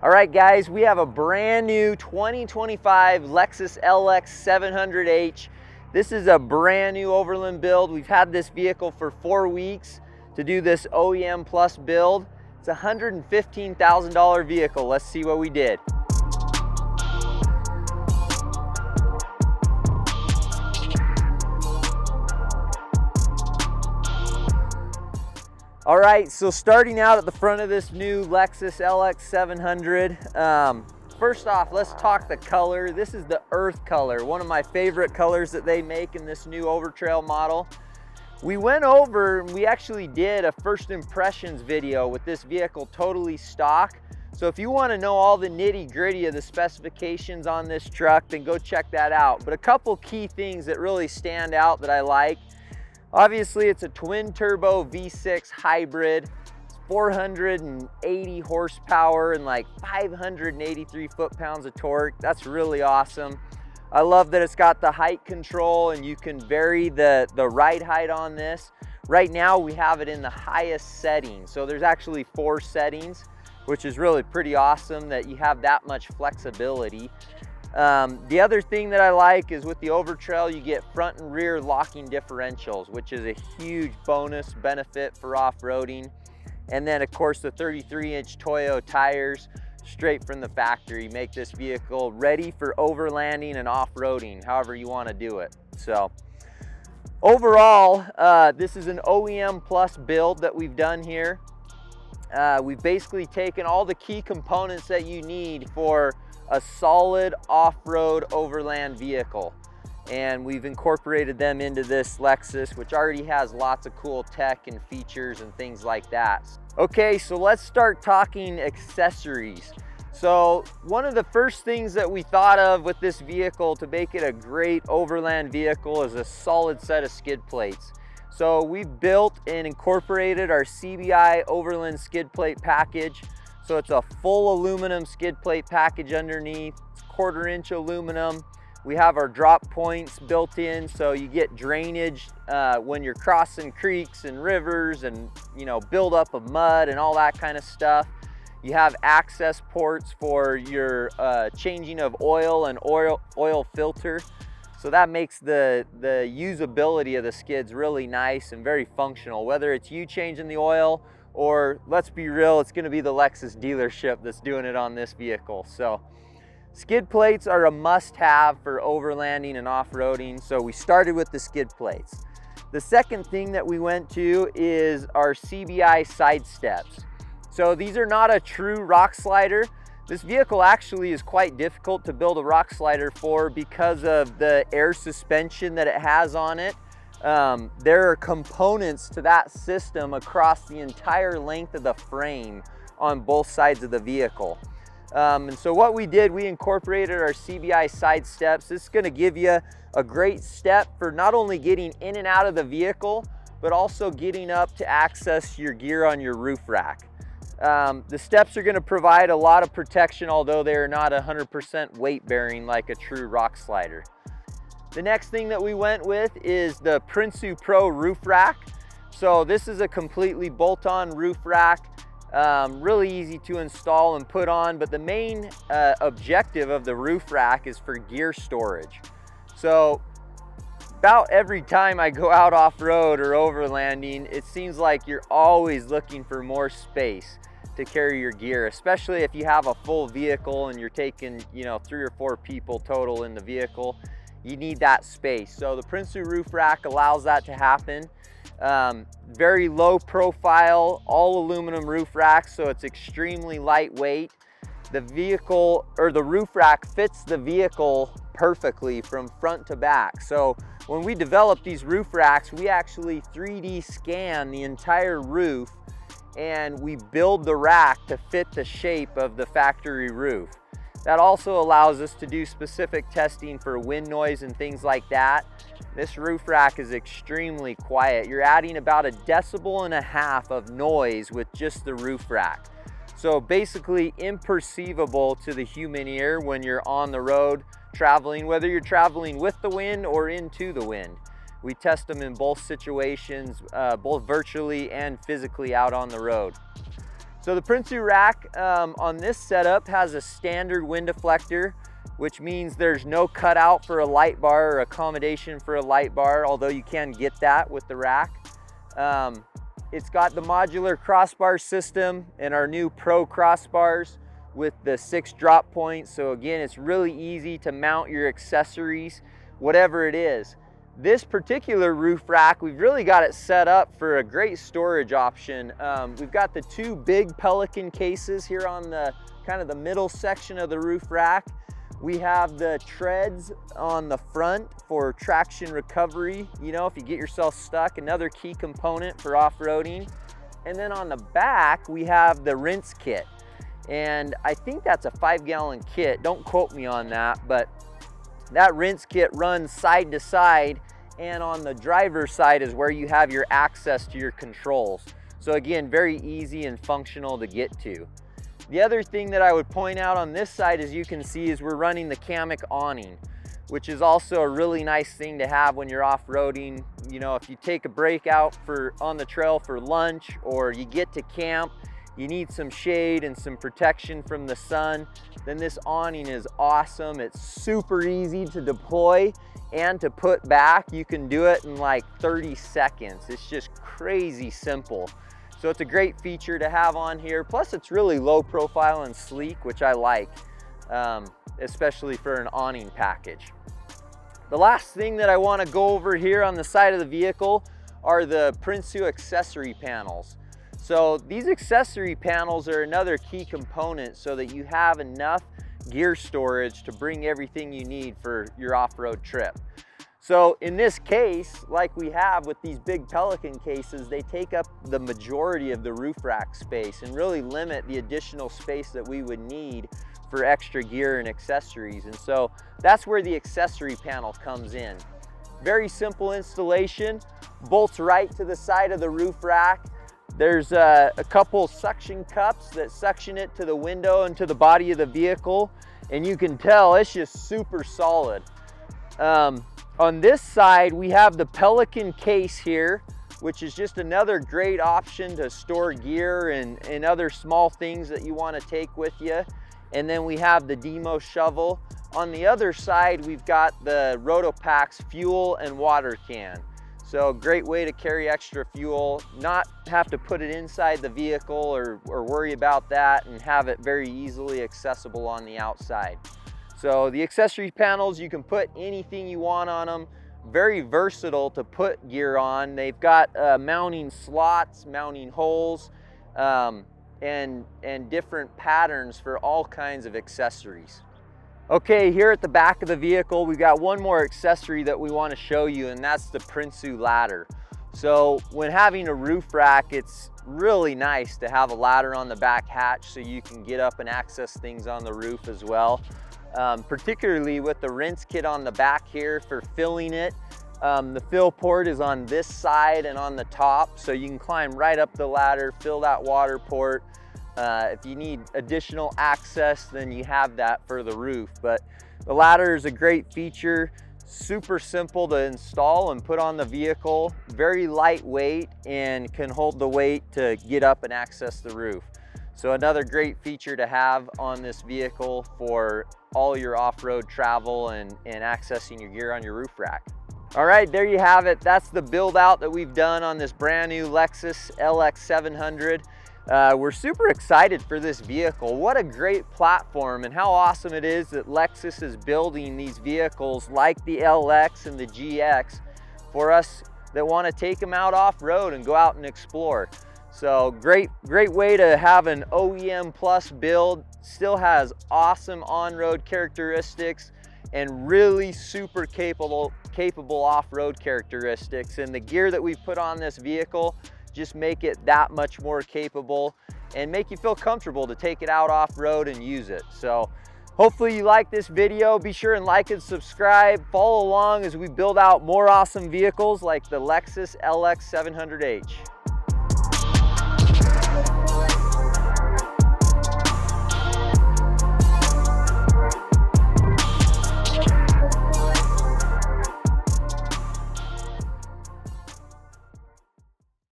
All right, guys, we have a brand new 2025 Lexus LX 700H. This is a brand new overland build. We've had this vehicle for 4 weeks to do this OEM Plus build. It's a $115,000 vehicle. Let's see what we did. All right, so starting out at the front of this new Lexus LX 700, first off, let's talk the color. This is the earth color, one of my favorite colors that they make in this new Overtrail model. We went over and we actually did a first impressions video with this vehicle totally stock. So if you want to know all the nitty gritty of the specifications on this truck, then go check that out. But a couple key things that really stand out that I like. Obviously, it's a twin turbo V6 hybrid. It's 480 horsepower and like 583 foot-pounds of torque. That's really awesome. I love that it's got the height control and you can vary the ride height on this. Right now, we have it in the highest setting. So there's actually 4 settings, which is really pretty awesome that you have that much flexibility. The other thing that I like is with the Overtrail, you get front and rear locking differentials, which is a huge bonus benefit for off-roading. And then of course the 33-inch Toyo tires straight from the factory make this vehicle ready for overlanding and off-roading, however you want to do it. So overall, this is an OEM Plus build that we've done here. We've basically taken all the key components that you need for a solid off-road overland vehicle, and we've incorporated them into this Lexus, which already has lots of cool tech and features and things like that. Okay, so let's start talking accessories. So one of the first things that we thought of with this vehicle to make it a great overland vehicle is a solid set of skid plates. So we built and incorporated our CBI Overland skid plate package. So it's a full aluminum skid plate package underneath. It's 1/4-inch aluminum. We have our drop points built in, so you get drainage when you're crossing creeks and rivers and, you know, buildup of mud and all that kind of stuff. You have access ports for your changing of oil and oil filter. So that makes the usability of the skids really nice and very functional, whether it's you changing the oil or, let's be real, it's gonna be the Lexus dealership that's doing it on this vehicle. So skid plates are a must-have for overlanding and off-roading, so we started with the skid plates. The second thing that we went to is our CBI side steps. So these are not a true rock slider. This vehicle actually is quite difficult to build a rock slider for because of the air suspension that it has on it. There are components to that system across the entire length of the frame on both sides of the vehicle. And so what we did, we incorporated our CBI side steps. This is going to give you a great step for not only getting in and out of the vehicle, but also getting up to access your gear on your roof rack. The steps are going to provide a lot of protection, although they are not 100% weight bearing like a true rock slider. The next thing that we went with is the Princu Pro roof rack. So this is a completely bolt-on roof rack, really easy to install and put on, but the main objective of the roof rack is for gear storage. So about every time I go out off-road or overlanding, it seems like you're always looking for more space to carry your gear, especially if you have a full vehicle and you're taking, you know, 3 or 4 people total in the vehicle. You need that space. So the Princu roof rack allows that to happen. Very low profile, all aluminum roof rack, so it's extremely lightweight. The vehicle, or the roof rack, fits the vehicle perfectly from front to back. So when we develop these roof racks, we actually 3D scan the entire roof and we build the rack to fit the shape of the factory roof. That also allows us to do specific testing for wind noise and things like that. This roof rack is extremely quiet. You're adding about 1.5 decibels of noise with just the roof rack. So basically imperceivable to the human ear when you're on the road traveling, whether you're traveling with the wind or into the wind. We test them in both situations, both virtually and physically out on the road. So the Princu rack on this setup has a standard wind deflector, which means there's no cutout for a light bar or accommodation for a light bar, although you can get that with the rack. It's got the modular crossbar system and our new Pro crossbars with the 6 drop points. So again, it's really easy to mount your accessories, whatever it is. This particular roof rack, we've really got it set up for a great storage option. We've got the 2 big Pelican cases here on the kind of the middle section of the roof rack. We have the treads on the front for traction recovery. You know, if you get yourself stuck, another key component for off-roading. And then on the back, we have the rinse kit. And I think that's a 5-gallon kit. Don't quote me on that, but that rinse kit runs side to side, and on the driver's side is where you have your access to your controls. So again, very easy and functional to get to. The other thing that I would point out on this side, as you can see, is we're running the Kamiq awning, which is also a really nice thing to have when you're off-roading. You know, if you take a break out on the trail for lunch, or you get to camp, you need some shade and some protection from the sun, then this awning is awesome. It's super easy to deploy and to put back. You can do it in like 30 seconds. It's just crazy simple. So it's a great feature to have on here. Plus it's really low profile and sleek, which I like, especially for an awning package. The last thing that I want to go over here on the side of the vehicle are the Princu accessory panels. So these accessory panels are another key component so that you have enough gear storage to bring everything you need for your off-road trip. So in this case, like we have with these big Pelican cases, they take up the majority of the roof rack space and really limit the additional space that we would need for extra gear and accessories. And so that's where the accessory panel comes in. Very simple installation, bolts right to the side of the roof rack. There's a couple suction cups that suction it to the window and to the body of the vehicle, and you can tell it's just super solid. On this side, we have the Pelican case here, which is just another great option to store gear and other small things that you want to take with you. And then we have the Demo shovel. On the other side, we've got the Rotopax fuel and water can. So great way to carry extra fuel, not have to put it inside the vehicle or worry about that, and have it very easily accessible on the outside. So the accessory panels, you can put anything you want on them. Very versatile to put gear on. They've got mounting slots, mounting holes, and different patterns for all kinds of accessories. Okay, here at the back of the vehicle, we've got one more accessory that we want to show you, and that's the Princu ladder. So when having a roof rack, it's really nice to have a ladder on the back hatch so you can get up and access things on the roof as well. Particularly with the rinse kit on the back here for filling it. The fill port is on this side and on the top, so you can climb right up the ladder, fill that water port. If you need additional access, then you have that for the roof. But the ladder is a great feature, super simple to install and put on the vehicle, very lightweight, and can hold the weight to get up and access the roof. So another great feature to have on this vehicle for all your off-road travel and accessing your gear on your roof rack. All right, there you have it. That's the build out that we've done on this brand new Lexus LX 700. We're super excited for this vehicle. What a great platform, and how awesome it is that Lexus is building these vehicles like the LX and the GX for us that want to take them out off-road and go out and explore. So great way to have an OEM plus build, still has awesome on-road characteristics and really super capable off-road characteristics. And the gear that we've put on this vehicle just make it that much more capable and make you feel comfortable to take it out off-road and use it. So hopefully you like this video. Be sure and like and subscribe. Follow along as we build out more awesome vehicles like the Lexus LX 700H.